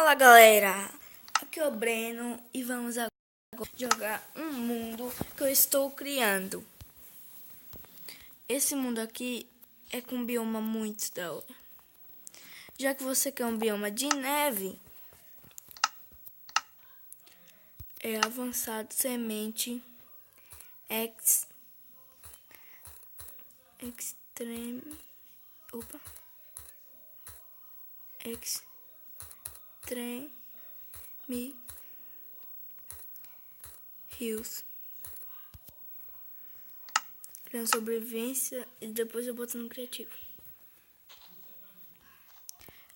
Fala galera, aqui é o Breno e vamos agora jogar um mundo que eu estou criando. Esse mundo aqui é com um bioma muito da hora. Já que você quer um bioma de neve, é avançado semente extreme hills. Criando sobrevivência e depois eu boto no criativo.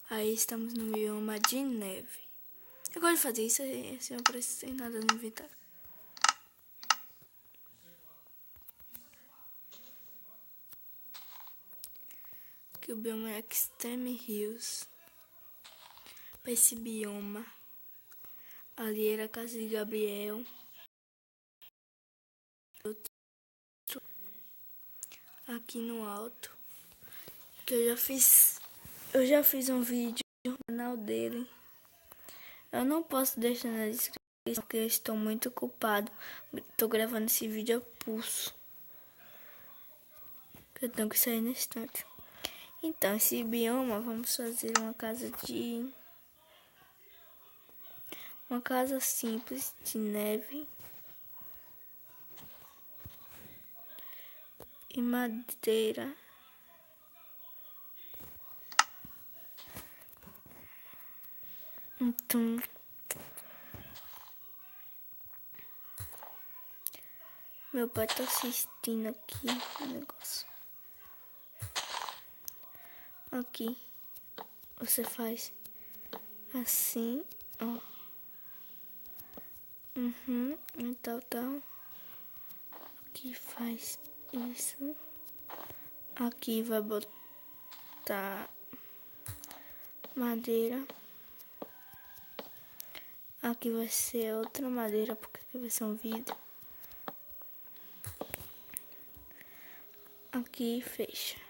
Aí estamos no bioma de neve. Eu gosto de fazer isso assim, eu apareço sem nada no inventário. Aqui o bioma é Extreme Hills. Para esse bioma. Ali era a casa de Gabriel. Aqui no alto. Que eu já fiz um vídeo no canal dele. Eu não posso deixar na descrição porque eu estou muito ocupado. Estou gravando esse vídeo a pulso. Eu tenho que sair no instante. Então, esse bioma, vamos fazer uma casa simples de neve e madeira. Então, meu pai tá assistindo aqui o negócio. Aqui você faz assim, ó. E tal. Aqui faz isso. Aqui vai botar madeira. Aqui vai ser outra madeira, porque aqui vai ser um vidro. Aqui fecha.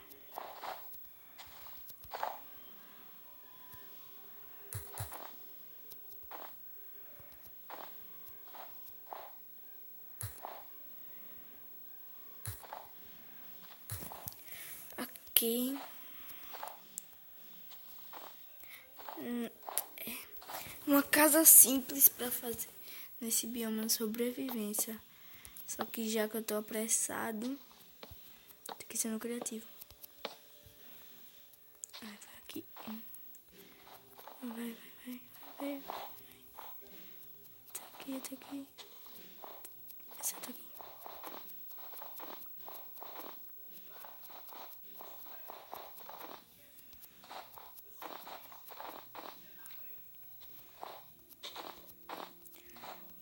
Aqui uma casa simples para fazer nesse bioma de sobrevivência. Só que já que eu tô apressado, tem que ser no criativo. Vai aqui. Vai. Tá aqui. Essa tá aqui.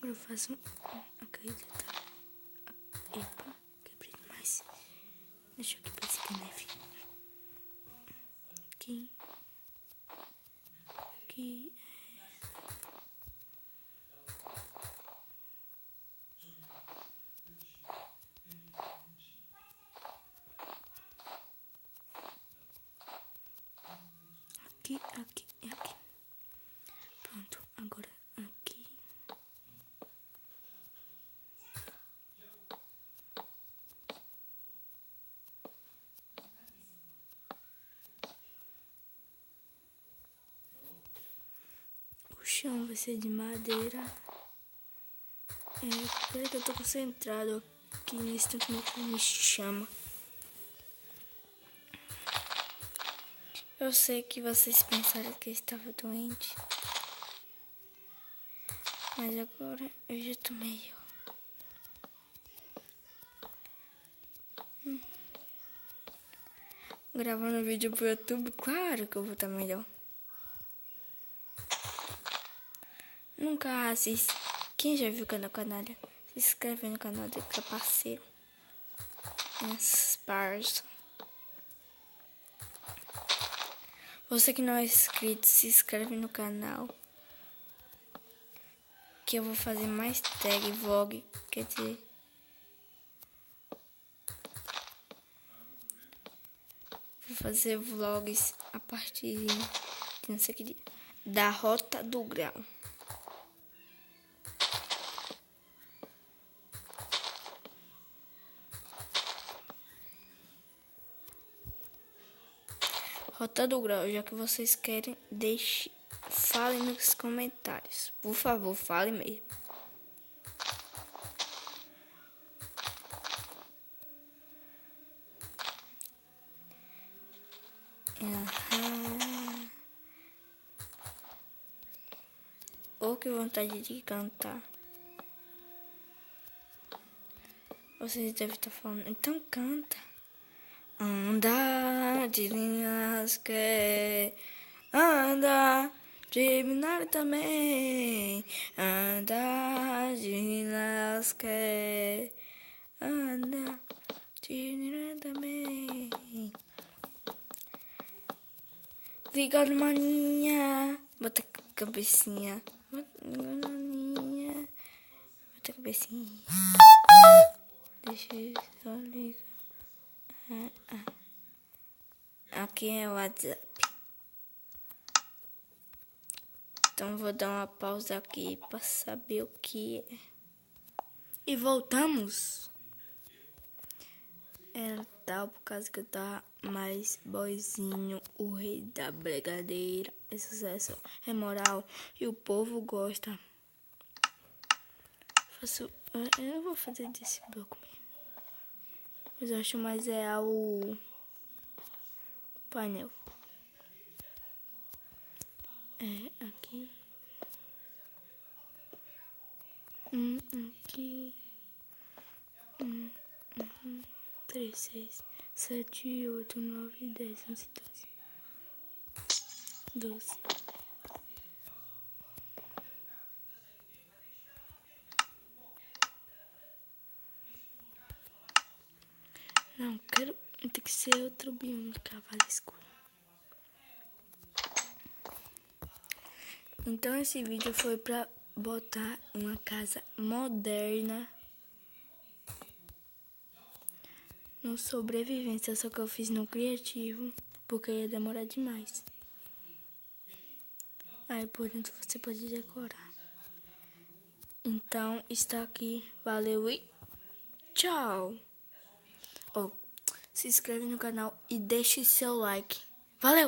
Agora eu faço acreditar. Epa, quebrei demais. Deixa aqui pra esse neve. Aqui. Aqui. Pronto, agora aqui. O chão vai ser de madeira. Peraí que eu tô concentrado aqui nesse tanto que me chama. Eu sei que vocês pensaram que eu estava doente. Mas agora eu já tô melhor. Gravando vídeo pro YouTube, claro que eu vou estar melhor. Nunca assiste. Quem já viu o canal Canalha, se inscreve no canal do Capaceiro. Parça. Você que não é inscrito, se inscreve no canal. Que eu vou fazer mais tag, vlog, quer dizer. Vou fazer vlogs a partir de não sei que dia. da Rota do Grau. Rota do Grau, já que vocês querem, falem nos comentários. Por favor, fale mesmo. Oh, que vontade de cantar. Vocês devem estar falando, então canta. Anda de lasque, anda de binário também. Anda de lasque, anda de binário também. Ligado, maninha, bota a cabecinha, bota a cabecinha. Deixa eu só ligar. Aqui é o WhatsApp. Então vou dar uma pausa aqui para saber o que é. E voltamos. Era tal por causa que eu tava mais boizinho, o rei da brigadeira. É sucesso, é moral e o povo gosta. Eu não vou fazer desse bloco mesmo. Mas eu acho mais real o painel. É aqui. Aqui. 3, 6, 7, 8, 9, 10, 11, 12. Não, quero. Tem que ser outro bioma de cavalo escuro. Então esse vídeo foi pra botar uma casa moderna no sobrevivência, só que eu fiz no criativo, porque ia demorar demais. Aí por dentro você pode decorar. Então está aqui, valeu e tchau! Se inscreve no canal e deixe seu like. Valeu!